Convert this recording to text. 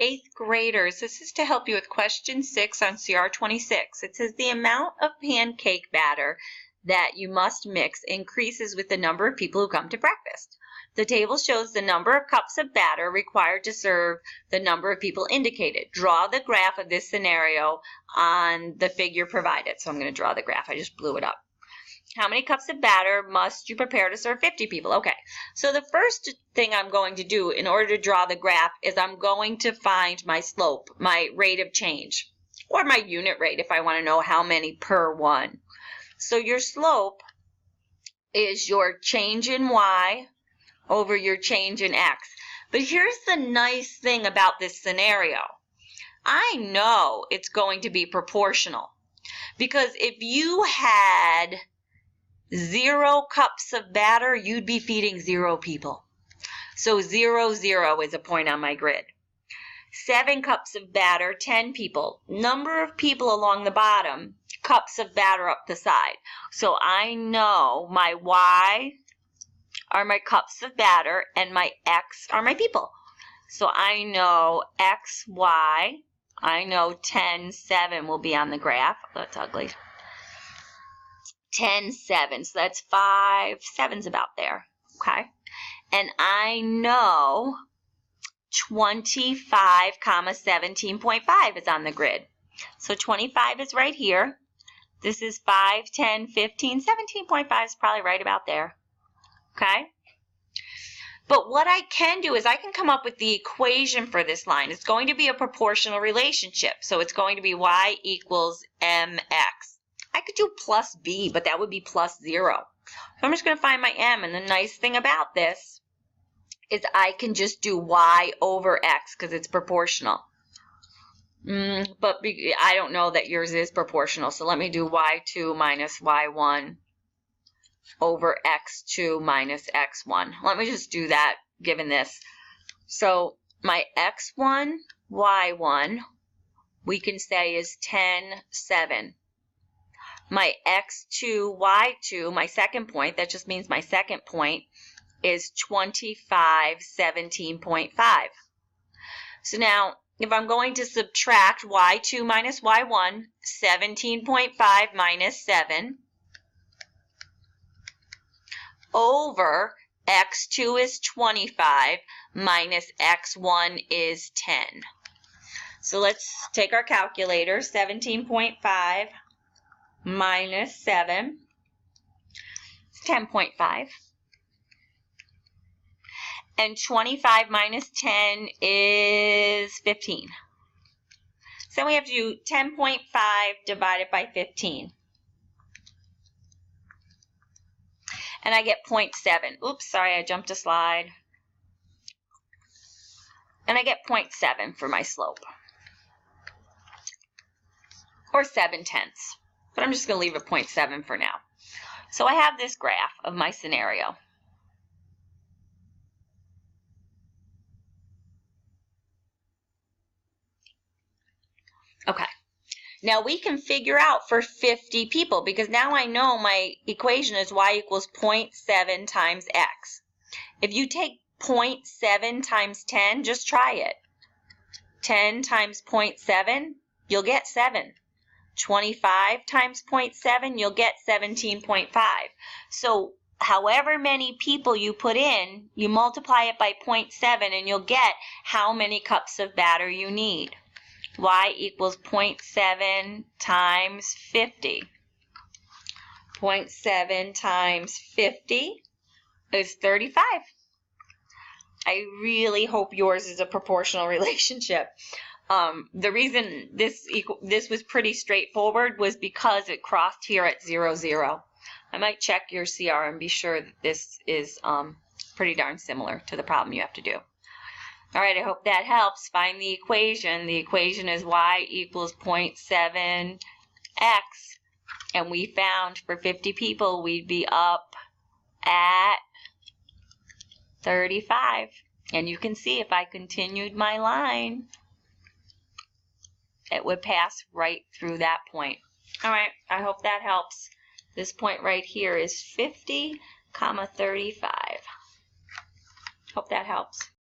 Eighth graders, this is to help you with question 6 on CR 26. It says the amount of pancake batter that you must mix increases with the number of people who come to breakfast. The table shows the number of cups of batter required to serve the number of people indicated. Draw the graph of this scenario on the figure provided. So I'm going to draw the graph. I just blew it up. How many cups of batter must you prepare to serve 50 people? Okay, so the first thing I'm going to do in order to draw the graph is I'm going to find my slope, my rate of change, or my unit rate if I want to know how many per one. So your slope is your change in y over your change in x. But here's the nice thing about this scenario. I know it's going to be proportional, because if you had 0 cups of batter, you'd be feeding 0 people. So 0, 0 is a point on my grid. 7 cups of batter, 10 people. Number of people along the bottom, cups of batter up the side. So I know my y are my cups of batter and my x are my people. So I know x, y, I know 10, 7 will be on the graph. That's ugly. 10, 7, so that's 5, 7's about there, okay? And I know 25, 17.5 is on the grid. So 25 is right here. This is 5, 10, 15, 17.5 is probably right about there, okay? But what I can do is I can come up with the equation for this line. It's going to be a proportional relationship, so it's going to be y equals mx. I could do plus b, but that would be plus 0. So I'm just going to find my m, and the nice thing about this is I can just do y over x because it's proportional. But I don't know that yours is proportional, so let me do y2 minus y1 over x2 minus x1. Let me just do that given this. So my x1, y1, we can say is 10, 7. My x2, y2, my second point, that just means my second point, is 25, 17.5. So now, if I'm going to subtract y2 minus y1, 17.5 minus 7, over x2 is 25, minus x1 is 10. So let's take our calculator, 17.5 minus 7, 10.5. And 25 minus 10 is 15. So we have to do 10.5 divided by 15. And I get 0.7. Oops, sorry, I jumped a slide. And I get 0.7 for my slope. Or 7/10. But I'm just going to leave it 0.7 for now. So I have this graph of my scenario. Okay. Now we can figure out for 50 people, because now I know my equation is y equals 0.7 times x. If you take 0.7 times 10, just try it. 10 times 0.7, you'll get 7. 25 times 0.7, you'll get 17.5. So however many people you put in, you multiply it by 0.7 and you'll get how many cups of batter you need. Y equals 0.7 times 50. 0.7 times 50 is 35. I really hope yours is a proportional relationship. The reason this was pretty straightforward was because it crossed here at 0, 0. I might check your CR and be sure that this is pretty darn similar to the problem you have to do. All right, I hope that helps. Find the equation. The equation is y equals 0.7x. And we found for 50 people, we'd be up at 35. And you can see if I continued my line, it would pass right through that point. All right, I hope that helps. This point right here is 50, 35. Hope that helps.